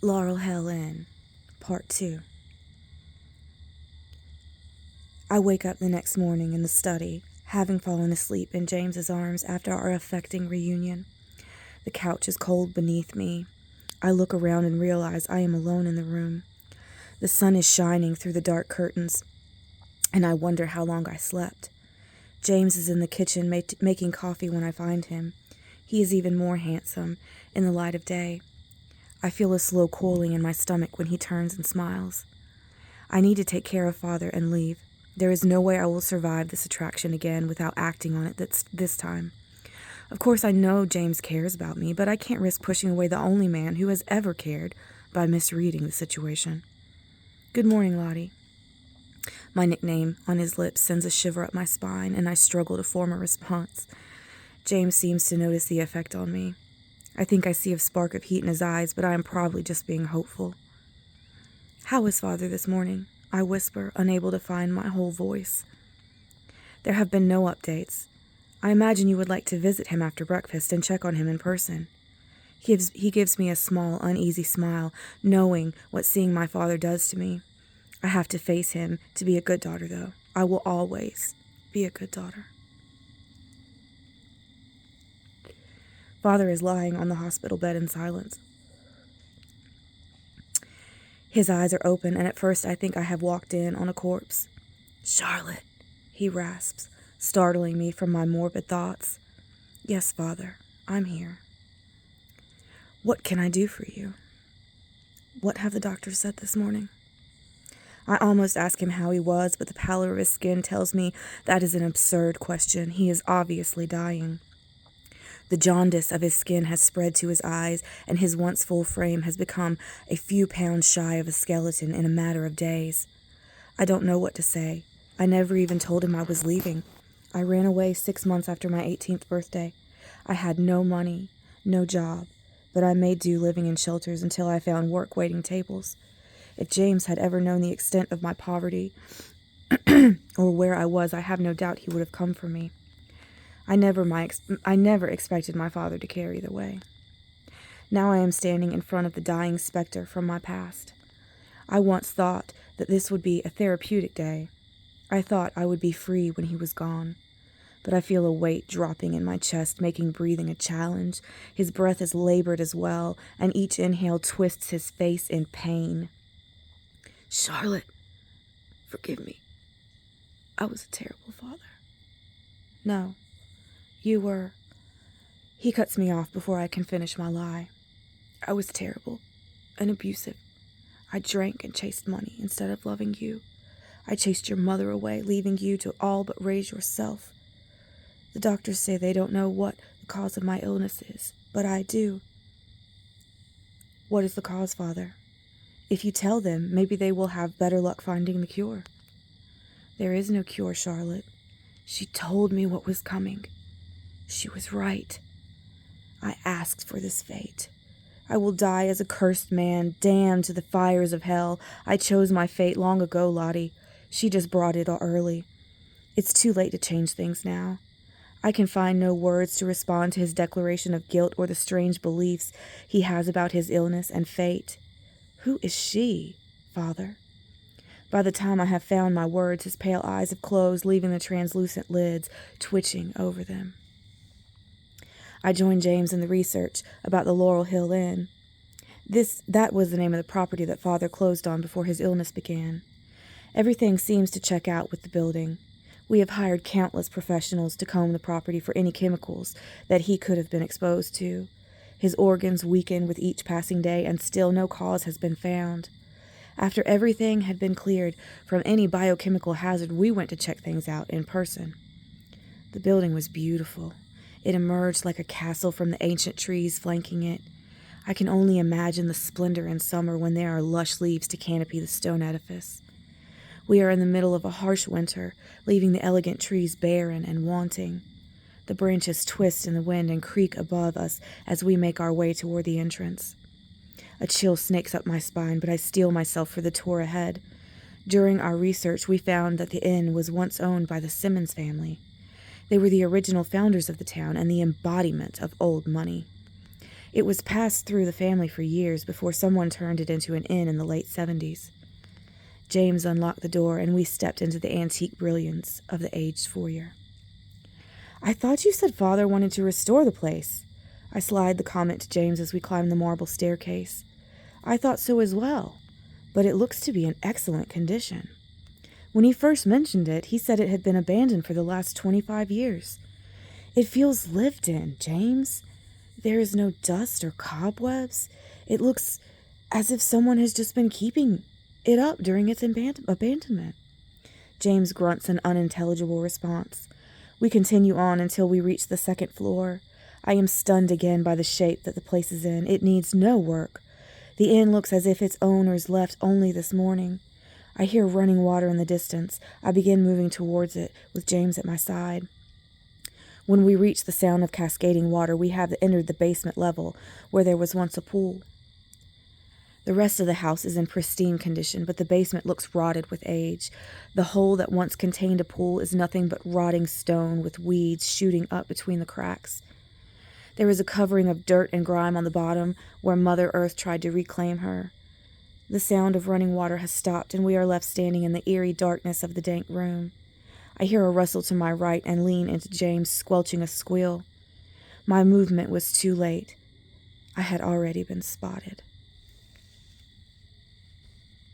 Laurel Hell Inn, Part 2. I wake up the next morning in the study, having fallen asleep in James's arms after our affecting reunion. The couch is cold beneath me. I look around and realize I am alone in the room. The sun is shining through the dark curtains, and I wonder how long I slept. James is in the kitchen making coffee when I find him. He is even more handsome in the light of day. I feel a slow coiling in my stomach when he turns and smiles. I need to take care of Father and leave. There is no way I will survive this attraction again without acting on it this time. Of course, I know James cares about me, but I can't risk pushing away the only man who has ever cared by misreading the situation. Good morning, Lottie. My nickname on his lips sends a shiver up my spine, and I struggle to form a response. James seems to notice the effect on me. I think I see a spark of heat in his eyes, but I am probably just being hopeful. How is Father this morning? I whisper, unable to find my whole voice. There have been no updates. I imagine you would like to visit him after breakfast and check on him in person. He gives me a small, uneasy smile, knowing what seeing my father does to me. I have to face him to be a good daughter, though. I will always be a good daughter. Father is lying on the hospital bed in silence. His eyes are open, and at first I think I have walked in on a corpse. Charlotte, he rasps, startling me from my morbid thoughts. Yes, Father, I'm here. What can I do for you? What have the doctors said this morning? I almost ask him how he was, but the pallor of his skin tells me that is an absurd question. He is obviously dying. The jaundice of his skin has spread to his eyes, and his once full frame has become a few pounds shy of a skeleton in a matter of days. I don't know what to say. I never even told him I was leaving. I ran away 6 months after my 18th birthday. I had no money, no job, but I made do living in shelters until I found work waiting tables. If James had ever known the extent of my poverty or where I was, I have no doubt he would have come for me. I never expected my father to care either way. Now I am standing in front of the dying specter from my past. I once thought that this would be a therapeutic day. I thought I would be free when he was gone. But I feel a weight dropping in my chest, making breathing a challenge. His breath is labored as well, and each inhale twists his face in pain. Charlotte, forgive me. I was a terrible father. No. You were. He cuts me off before I can finish my lie. I was terrible and abusive. I drank and chased money instead of loving you. I chased your mother away, leaving you to all but raise yourself. The doctors say they don't know what the cause of my illness is, but I do. What is the cause, Father? If you tell them, maybe they will have better luck finding the cure. There is no cure, Charlotte. She told me what was coming. She was right. I asked for this fate. I will die as a cursed man, damned to the fires of hell. I chose my fate long ago, Lottie. She just brought it early. It's too late to change things now. I can find no words to respond to his declaration of guilt or the strange beliefs he has about his illness and fate. Who is she, Father? By the time I have found my words, his pale eyes have closed, leaving the translucent lids twitching over them. I joined James in the research about the Laurel Hell Inn. That was the name of the property that Father closed on before his illness began. Everything seems to check out with the building. We have hired countless professionals to comb the property for any chemicals that he could have been exposed to. His organs weaken with each passing day, and still no cause has been found. After everything had been cleared from any biochemical hazard, we went to check things out in person. The building was beautiful. It emerged like a castle from the ancient trees flanking it. I can only imagine the splendor in summer when there are lush leaves to canopy the stone edifice. We are in the middle of a harsh winter, leaving the elegant trees barren and wanting. The branches twist in the wind and creak above us as we make our way toward the entrance. A chill snakes up my spine, but I steel myself for the tour ahead. During our research, we found that the inn was once owned by the Simmons family. They were the original founders of the town and the embodiment of old money. It was passed through the family for years before someone turned it into an inn in the late 70s. James unlocked the door, and we stepped into the antique brilliance of the aged foyer. "I thought you said Father wanted to restore the place." I slide the comment to James as we climb the marble staircase. "I thought so as well, but it looks to be in excellent condition. When he first mentioned it, he said it had been abandoned for the last 25 years. It feels lived in, James. There is no dust or cobwebs. It looks as if someone has just been keeping it up during its abandonment." James grunts an unintelligible response. We continue on until we reach the second floor. I am stunned again by the shape that the place is in. It needs no work. The inn looks as if its owners left only this morning. I hear running water in the distance. I begin moving towards it, with James at my side. When we reach the sound of cascading water, we have entered the basement level, where there was once a pool. The rest of the house is in pristine condition, but the basement looks rotted with age. The hole that once contained a pool is nothing but rotting stone with weeds shooting up between the cracks. There is a covering of dirt and grime on the bottom, where Mother Earth tried to reclaim her. The sound of running water has stopped, and we are left standing in the eerie darkness of the dank room. I hear a rustle to my right and lean into James, squelching a squeal. My movement was too late. I had already been spotted.